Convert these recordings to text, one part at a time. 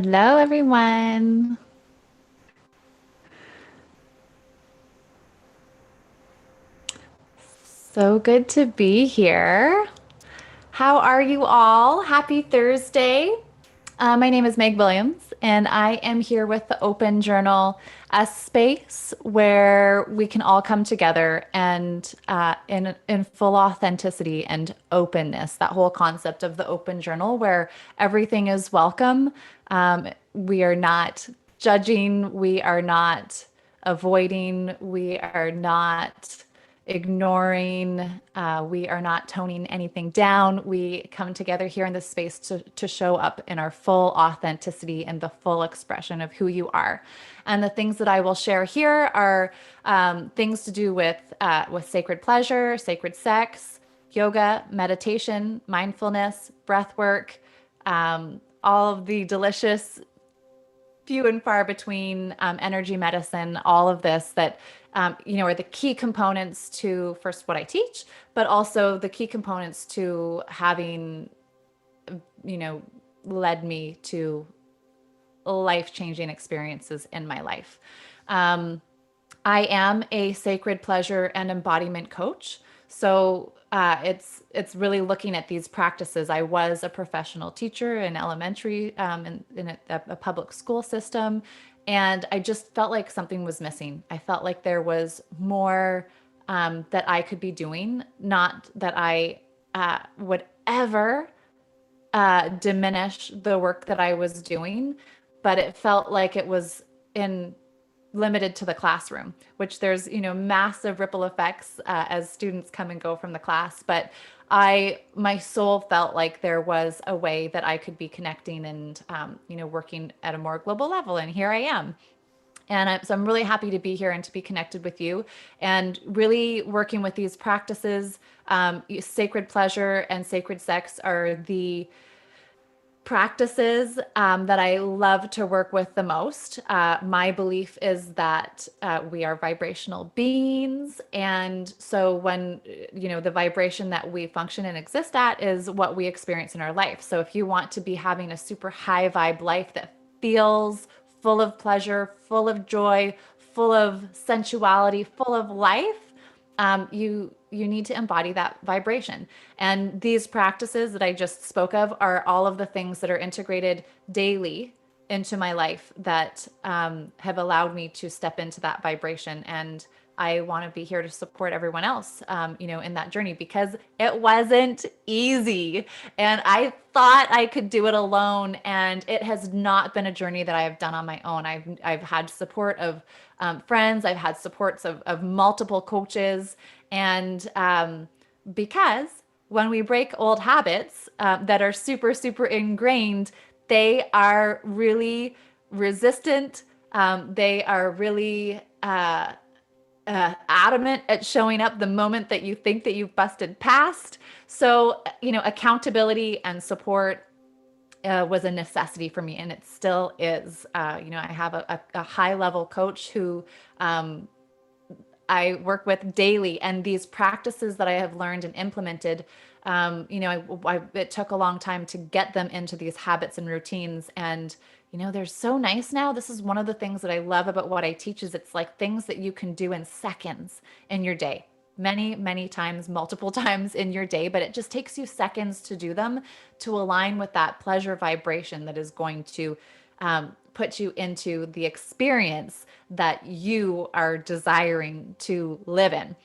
Hello, everyone. So good to be here. How are you all? Happy Thursday. My name is Meg Williams, and I am here with the Open Journal, a space where we can all come together and in full authenticity and openness. That whole concept of the Open Journal, where everything is welcome. We are not judging. We are not avoiding. We are not ignoring. We are not toning anything down. We come together here in this space to show up in our full authenticity and the full expression of who you are. And the things that I will share here are things to do with sacred pleasure, sacred sex, yoga, meditation, mindfulness, breath work, all of the delicious few and far between energy medicine, all of this that are the key components to first what I teach, but also the key components to having, you know, led me to life-changing experiences in my life. Um, I am a sacred pleasure and embodiment coach. So it's really looking at these practices. I was a professional teacher in elementary in a public school system, and I just felt like something was missing. I felt like there was more that I could be doing. Not that I would ever diminish the work that I was doing, but it felt like it was in limited to the classroom, which there's, massive ripple effects as students come and go from the class. But my soul felt like there was a way that I could be connecting and, working at a more global level. And here I am. So I'm really happy to be here and to be connected with you and really working with these practices. Sacred pleasure and sacred sex are the practices that I love to work with the most. My belief is that we are vibrational beings. And so when, the vibration that we function and exist at is what we experience in our life. So if you want to be having a super high vibe life that feels full of pleasure, full of joy, full of sensuality, full of life, you need to embody that vibration. And these practices that I just spoke of are all of the things that are integrated daily into my life that have allowed me to step into that vibration. And I want to be here to support everyone else, in that journey because it wasn't easy. And I thought I could do it alone. And it has not been a journey that I have done on my own. I've had support of friends, I've had supports of multiple coaches. And because when we break old habits that are super, super ingrained, they are really resistant. They are really adamant at showing up the moment that you think that you've busted past. So, accountability and support was a necessity for me, and it still is. I have a high level coach who I work with daily, and these practices that I have learned and implemented, it took a long time to get them into these habits and routines. And, they're so nice now. This is one of the things that I love about what I teach is it's like things that you can do in seconds in your day. Many, many times, multiple times in your day, but it just takes you seconds to do them to align with that pleasure vibration that is going to put you into the experience that you are desiring to live in.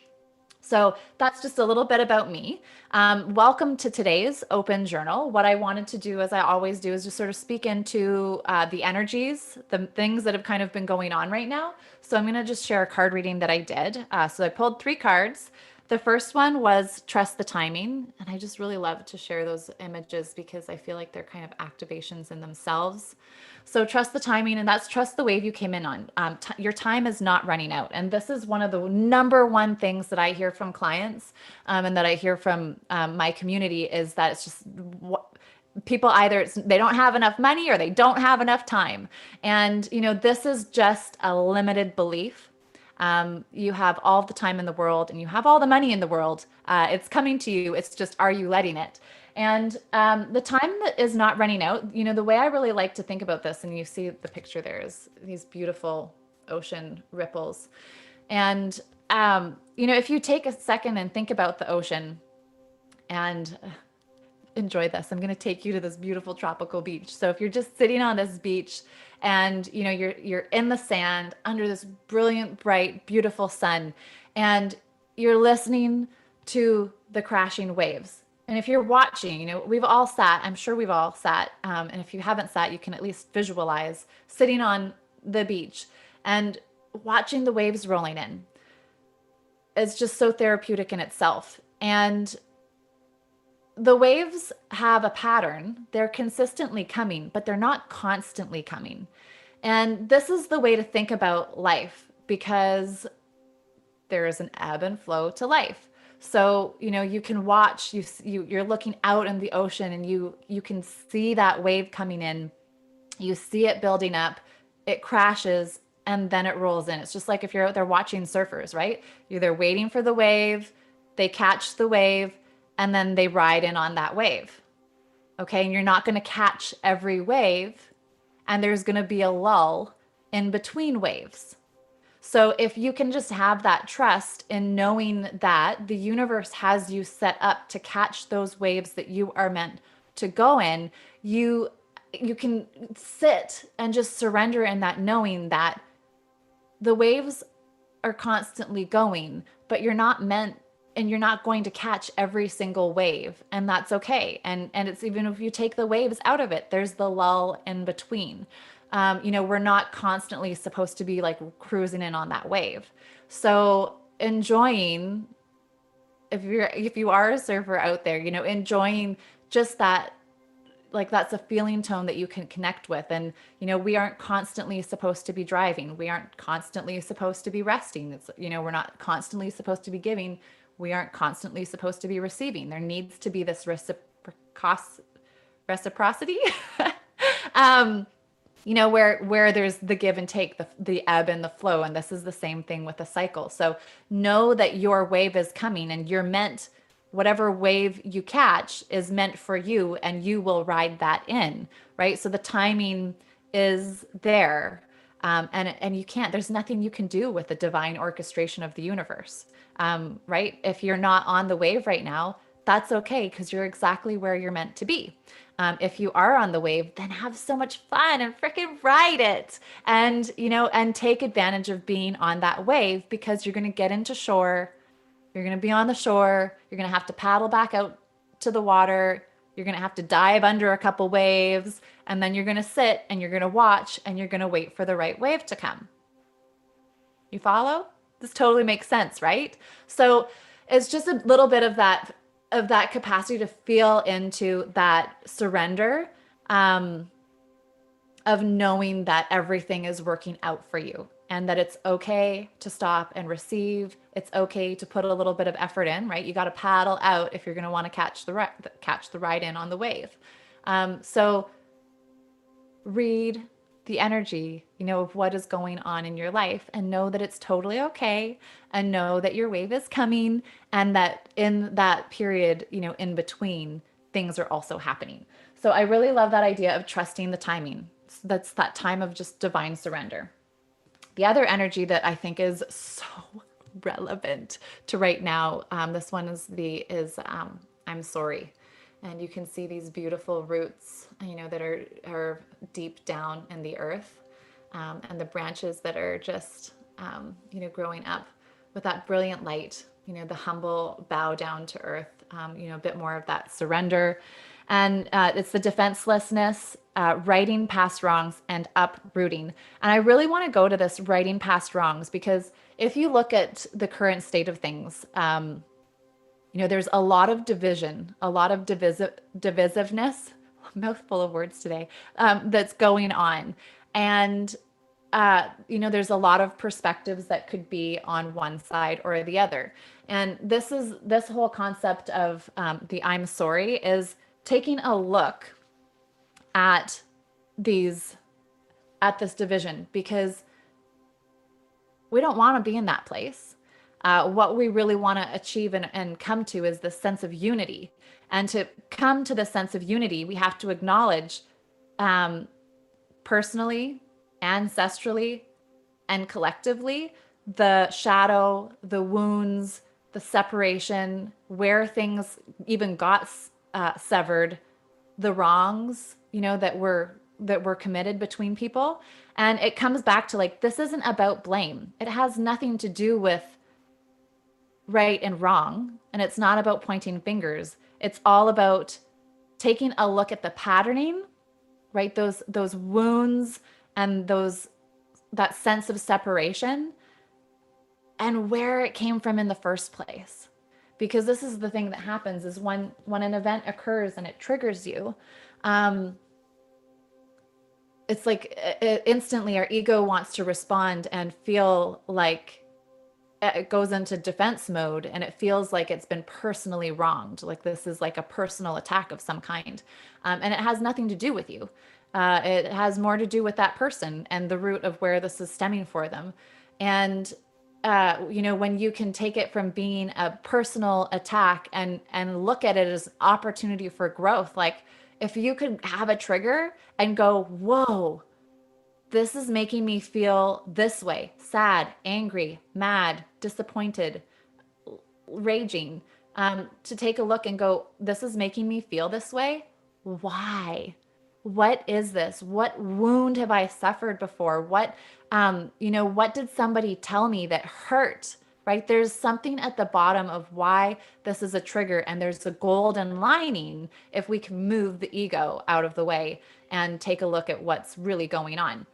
So that's just a little bit about me. Welcome to today's open journal. What I wanted to do, as I always do, is just sort of speak into the energies, the things that have kind of been going on right now. So I'm going to just share a card reading that I did. So I pulled 3 cards. The first one was trust the timing. And I just really love to share those images because I feel like they're kind of activations in themselves. So trust the timing, and that's trust the wave you came in on. Your time is not running out. And this is one of the number one things that I hear from clients and that I hear from my community is that it's just people either they don't have enough money or they don't have enough time. And, this is just a limited belief. You have all the time in the world and you have all the money in the world. It's coming to you. It's just, are you letting it? And the time that is not running out, the way I really like to think about this, and you see the picture there is these beautiful ocean ripples. And, if you take a second and think about the ocean and enjoy this. I'm going to take you to this beautiful tropical beach. So if you're just sitting on this beach and you're in the sand under this brilliant, bright, beautiful sun, and you're listening to the crashing waves. And if you're watching, we've all sat, I'm sure we've all sat, and if you haven't sat, you can at least visualize sitting on the beach and watching the waves rolling in. It's just so therapeutic in itself. And the waves have a pattern. They're consistently coming, but they're not constantly coming. And this is the way to think about life because there is an ebb and flow to life. So, you can watch, you're looking out in the ocean and you can see that wave coming in. You see it building up, it crashes, and then it rolls in. It's just like if you're out there watching surfers, right? You're there waiting for the wave, they catch the wave, and then they ride in on that wave. Okay. And you're not going to catch every wave, and there's going to be a lull in between waves. So if you can just have that trust in knowing that the universe has you set up to catch those waves that you are meant to go in, you can sit and just surrender in that knowing that the waves are constantly going, but you're not meant and you're not going to catch every single wave, and that's okay. And it's even if you take the waves out of it, there's the lull in between. We're not constantly supposed to be like cruising in on that wave. So enjoying, if you are a surfer out there, enjoying just that, like that's a feeling tone that you can connect with. And we aren't constantly supposed to be driving, we aren't constantly supposed to be resting. It's we're not constantly supposed to be giving, we aren't constantly supposed to be receiving. There needs to be this reciprocity. um where there's the give and take, the ebb and the flow. And this is the same thing with a cycle. So know that your wave is coming, and you're meant, whatever wave you catch is meant for you, and you will ride that in, right? So the timing is there. And you can't, there's nothing you can do with the divine orchestration of the universe, right? If you're not on the wave right now, that's okay, because you're exactly where you're meant to be. If you are on the wave, then have so much fun and freaking ride it, and take advantage of being on that wave, because you're going to get into shore. You're going to be on the shore. You're going to have to paddle back out to the water. You're going to have to dive under a couple waves, and then you're going to sit and you're going to watch and you're going to wait for the right wave to come. You follow? This totally makes sense, right? So it's just a little bit of that capacity to feel into that surrender, of knowing that everything is working out for you, and that it's okay to stop and receive. It's okay to put a little bit of effort in, right? You got to paddle out if you're going to want to catch the ride in on the wave. So read the energy, of what is going on in your life, and know that it's totally okay, and know that your wave is coming, and that in that period, in between, things are also happening. So I really love that idea of trusting the timing. So that's that time of just divine surrender. The other energy that I think is so relevant to right now, this one is I'm sorry. And you can see these beautiful roots, that are deep down in the earth, and the branches that are just, growing up with that brilliant light, the humble bow down to earth, a bit more of that surrender. And it's the defenselessness, righting past wrongs, and uprooting. And I really want to go to this righting past wrongs, because if you look at the current state of things, there's a lot of division, a lot of divisiveness, mouthful of words today, that's going on. And, there's a lot of perspectives that could be on one side or the other. And this whole concept of the I'm sorry is taking a look at this division, because we don't want to be in that place. What we really want to achieve and come to is this sense of unity. And to come to the sense of unity, we have to acknowledge um, personally, ancestrally, and collectively the shadow, the wounds, the separation, where things even got severed, the wrongs, that were committed between people. And it comes back to like, this isn't about blame. It has nothing to do with right and wrong. And it's not about pointing fingers. It's all about taking a look at the patterning, right? Those wounds and those that sense of separation and where it came from in the first place. Because this is the thing that happens is when an event occurs and it triggers you, um, it's like instantly our ego wants to respond and feel like it goes into defense mode and it feels like it's been personally wronged. Like this is like a personal attack of some kind. And it has nothing to do with you. It has more to do with that person and the root of where this is stemming for them. And when you can take it from being a personal attack and look at it as opportunity for growth, like if you could have a trigger and go, whoa, this is making me feel this way, sad, angry, mad, disappointed, raging. To take a look and go, this is making me feel this way. Why? What is this? What wound have I suffered before? What did somebody tell me that hurt? Right? There's something at the bottom of why this is a trigger, and there's a golden lining if we can move the ego out of the way and take a look at what's really going on.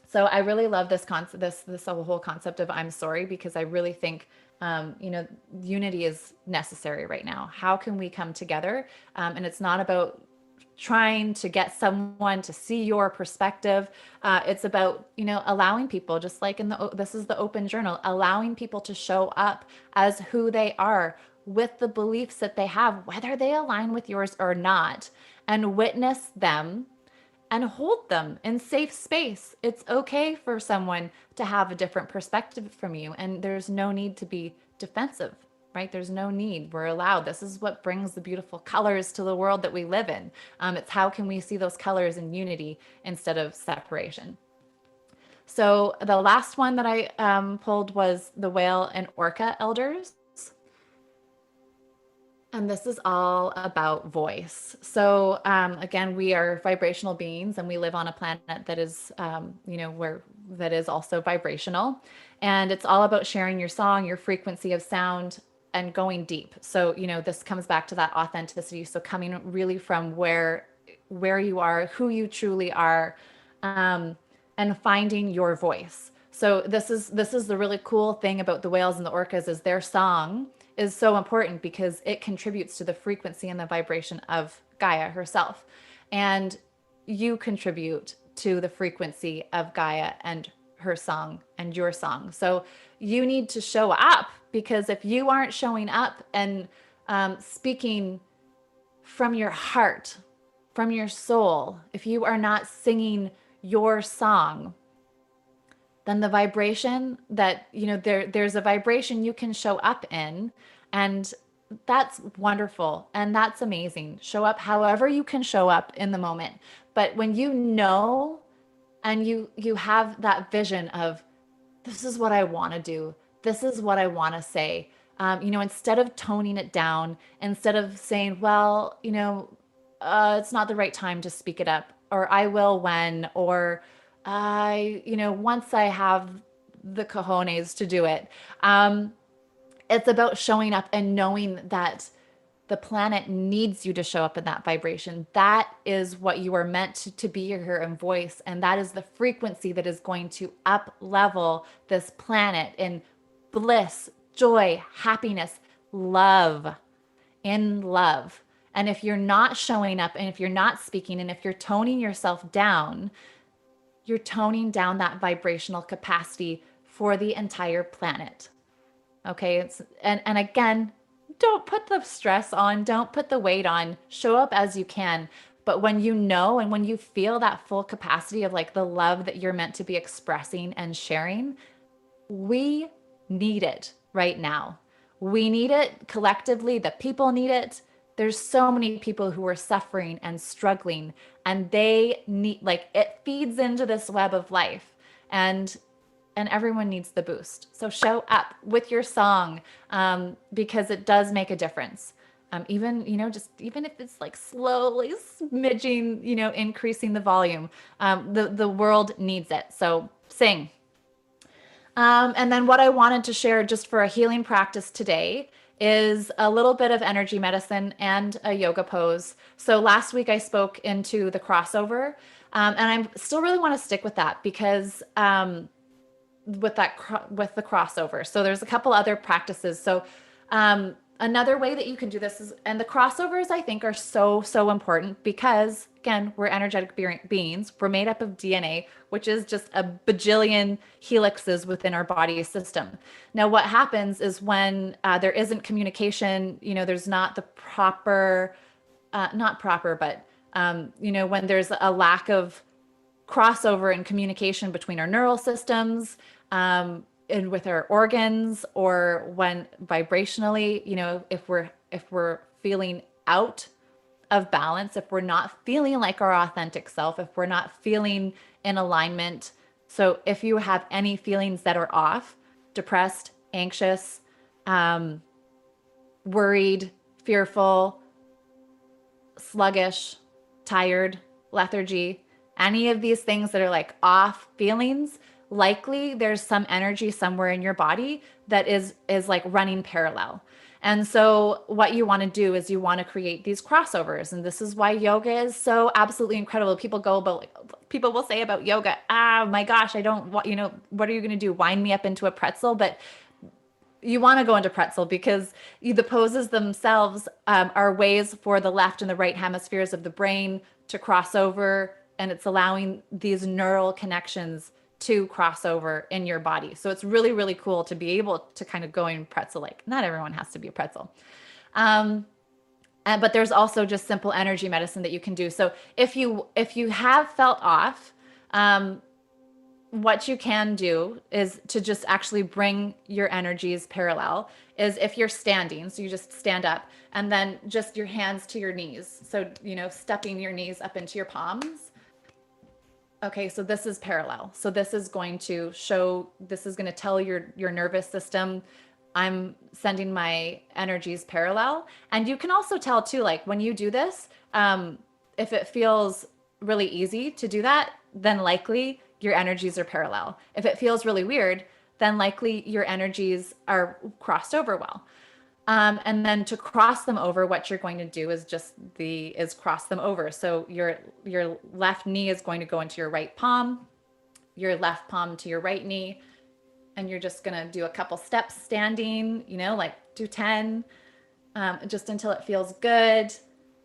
So I really love this concept, this whole concept of I'm sorry, because I really think, unity is necessary right now. How can we come together? And it's not about trying to get someone to see your perspective. It's about, allowing people, just like this is the open journal, allowing people to show up as who they are with the beliefs that they have, whether they align with yours or not, and witness them and hold them in safe space. It's okay for someone to have a different perspective from you, and there's no need to be defensive, right? There's no need. We're allowed. This is what brings the beautiful colors to the world that we live in. It's how can we see those colors in unity instead of separation. So the last one that I pulled was the whale and orca elders. And this is all about voice. So again, we are vibrational beings, and we live on a planet that is, that is also vibrational. And it's all about sharing your song, your frequency of sound, and going deep. So this comes back to that authenticity. So coming really from where you are, who you truly are, and finding your voice. So this is the really cool thing about the whales and the orcas is their song is so important because it contributes to the frequency and the vibration of Gaia herself. And you contribute to the frequency of Gaia and her song and your song. So you need to show up, because if you aren't showing up and speaking from your heart, from your soul, if you are not singing your song, then the vibration that, there's a vibration you can show up in, and that's wonderful and that's amazing. Show up however you can show up in the moment. But when and you have that vision of, this is what I want to do, this is what I want to say, instead of toning it down, instead of saying, well, it's not the right time to speak it up, or I will when, or once I have the cojones to do it. It's about showing up and knowing that the planet needs you to show up in that vibration. That is what you are meant to be here in voice. And that is the frequency that is going to up level this planet in bliss, joy, happiness, love, in love. And if you're not showing up, and if you're not speaking, and if you're toning yourself down, you're toning down that vibrational capacity for the entire planet. Okay. And again, don't put the stress on, don't put the weight on, show up as you can. But when you know, and when you feel that full capacity of like the love that you're meant to be expressing and sharing, we need it. right now. We need it collectively, the people need it. There's so many people who are suffering and struggling, and they need, like, it feeds into this web of life. And everyone needs the boost. So show up with your song, because it does make a difference. Even, just even if it's like slowly smidging, increasing the volume, the world needs it. So sing. And then what I wanted to share just for a healing practice today is a little bit of energy medicine and a yoga pose. So last week I spoke into the crossover, and I still really want to stick with that because with the crossover. So there's a couple other practices. So another way that you can do this is, and the crossovers I think are so important because again, we're energetic beings. We're made up of DNA, which is just a bajillion helixes within our body system. Now, what happens is when there isn't communication, there's not the proper, not proper, but when there's a lack of crossover and communication between our neural systems, and with our organs, or when vibrationally, if we're feeling out of balance, if we're not feeling like our authentic self, if we're not feeling in alignment. So if you have any feelings that are off, depressed, anxious, worried, fearful, sluggish, tired, lethargy, any of these things that are like off feelings, likely there's some energy somewhere in your body that is like running parallel. And so what you want to do is you want to create these crossovers. And this is why yoga is so absolutely incredible. People will say about yoga, my gosh, I don't want, what are you going to do? Wind me up into a pretzel? But you want to go into pretzel because the poses themselves are ways for the left and the right hemispheres of the brain to cross over, and it's allowing these neural connections to cross over in your body. So it's really, really cool to be able to kind of go in pretzel like. Not everyone has to be a pretzel. But there's also just simple energy medicine that you can do. So if you have felt off, what you can do is to just actually bring your energies parallel is if you're standing, so you just stand up and then just your hands to your knees. So, stepping your knees up into your palms. Okay, so this is parallel. So this is going to tell your nervous system, I'm sending my energies parallel. And you can also tell too, like when you do this, if it feels really easy to do that, then likely your energies are parallel. If it feels really weird, then likely your energies are crossed over well. And then to cross them over, what you're going to do is cross them over. So your left knee is going to go into your right palm, your left palm to your right knee, and you're just going to do a couple steps standing, like do 10, just until it feels good.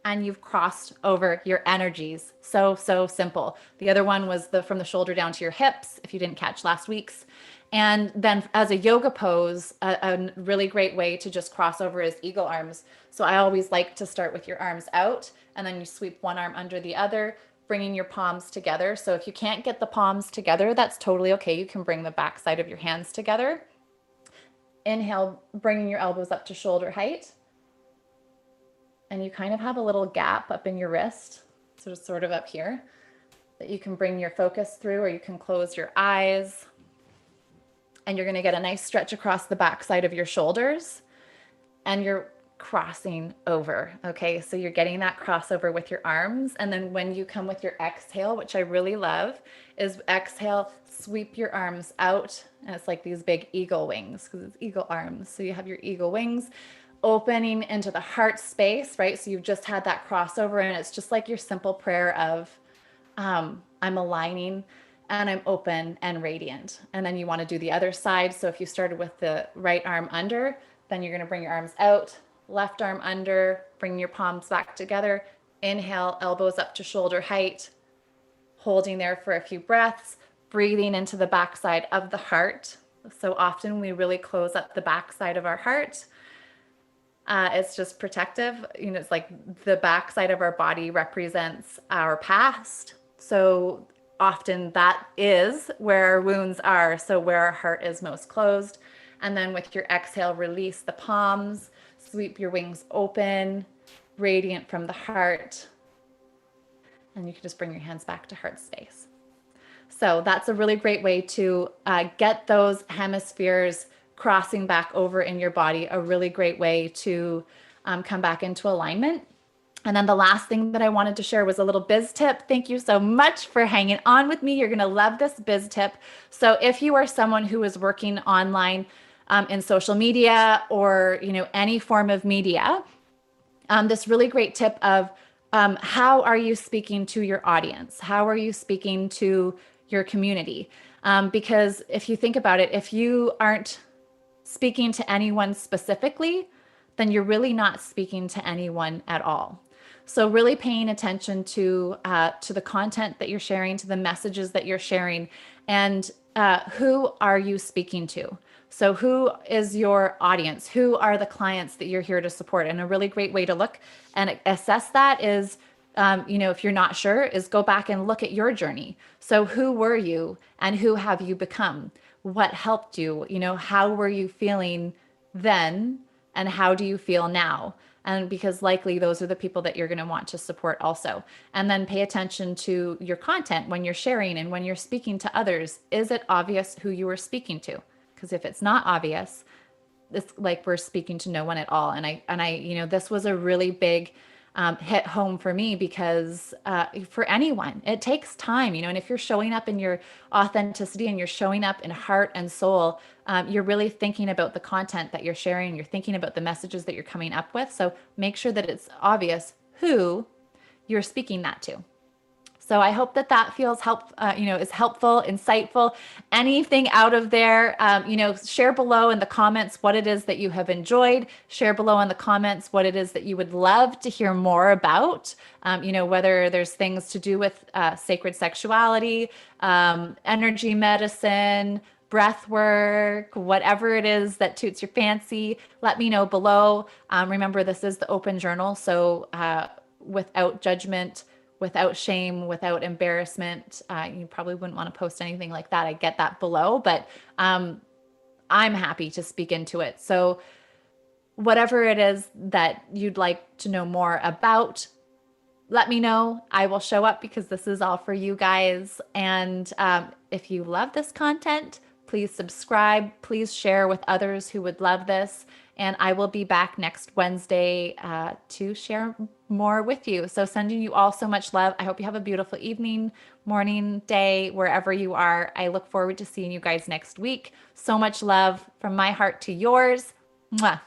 And you've crossed over your energies. So simple. The other one was from the shoulder down to your hips, if you didn't catch last week's. And then as a yoga pose, a really great way to just cross over is eagle arms. So I always like to start with your arms out, and then you sweep one arm under the other, bringing your palms together. So if you can't get the palms together, that's totally okay. You can bring the back side of your hands together. Inhale, bringing your elbows up to shoulder height. And you kind of have a little gap up in your wrist, so sort of up here, that you can bring your focus through, or you can close your eyes. And you're going to get a nice stretch across the back side of your shoulders, and you're crossing over. Okay, so you're getting that crossover with your arms. And then when you come with your exhale, which I really love, is exhale, sweep your arms out. And it's like these big eagle wings because it's eagle arms. So you have your eagle wings opening into the heart space, right? So you've just had that crossover, and it's just like your simple prayer of, I'm aligning and I'm open and radiant. And then you want to do the other side. So if you started with the right arm under, then you're going to bring your arms out, left arm under, bring your palms back together. Inhale, elbows up to shoulder height, holding there for a few breaths, breathing into the backside of the heart. So often we really close up the backside of our heart. It's just protective. It's like the backside of our body represents our past. So often that is where our wounds are. So where our heart is most closed. And then with your exhale, release the palms, sweep your wings open, radiant from the heart. And you can just bring your hands back to heart space. So that's a really great way to get those hemispheres crossing back over in your body, a really great way to come back into alignment. And then the last thing that I wanted to share was a little biz tip. Thank you so much for hanging on with me. You're going to love this biz tip. So if you are someone who is working online in social media or any form of media, this really great tip of how are you speaking to your audience? How are you speaking to your community? Because if you think about it, if you aren't speaking to anyone specifically, then you're really not speaking to anyone at all. So really paying attention to the content that you're sharing, to the messages that you're sharing, and who are you speaking to? So who is your audience? Who are the clients that you're here to support? And a really great way to look and assess that is, if you're not sure, is go back and look at your journey. So who were you and who have you become? What helped you? How were you feeling then and how do you feel now? And because likely those are the people that you're going to want to support also. And then pay attention to your content when you're sharing and when you're speaking to others. Is it obvious who you are speaking to? Because if it's not obvious, it's like we're speaking to no one at all. And I, this was a really big hit home for me because for anyone, it takes time, and if you're showing up in your authenticity and you're showing up in heart and soul, you're really thinking about the content that you're sharing. You're thinking about the messages that you're coming up with. So make sure that it's obvious who you're speaking that to. So I hope that feels is helpful, insightful. Anything out of there, share below in the comments what it is that you have enjoyed. Share below in the comments what it is that you would love to hear more about. Whether there's things to do with sacred sexuality, energy medicine, breath work, whatever it is that toots your fancy, let me know below. Remember, this is the open journal, so without judgment, without shame, without embarrassment. You probably wouldn't want to post anything like that. I get that below, but I'm happy to speak into it. So whatever it is that you'd like to know more about, let me know. I will show up because this is all for you guys. And if you love this content, please subscribe. Please share with others who would love this. And I will be back next Wednesday to share more with you. So sending you all so much love. I hope you have a beautiful evening, morning, day, wherever you are. I look forward to seeing you guys next week. So much love from my heart to yours. Mwah.